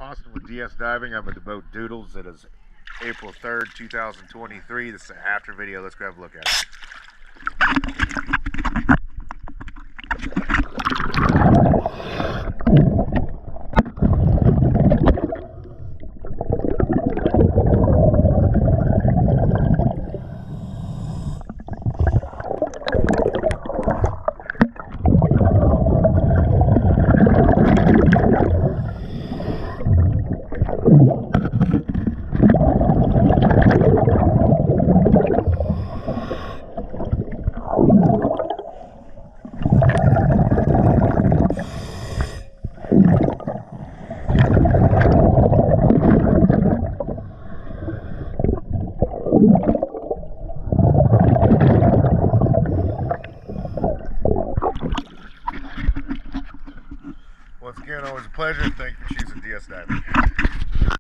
Austin with DS Diving. I'm at the boat Doodles. It is April 3rd, 2023. This is an after video. Let's go have a look at it. Once again, always a pleasure. Thank you for choosing DS Diving.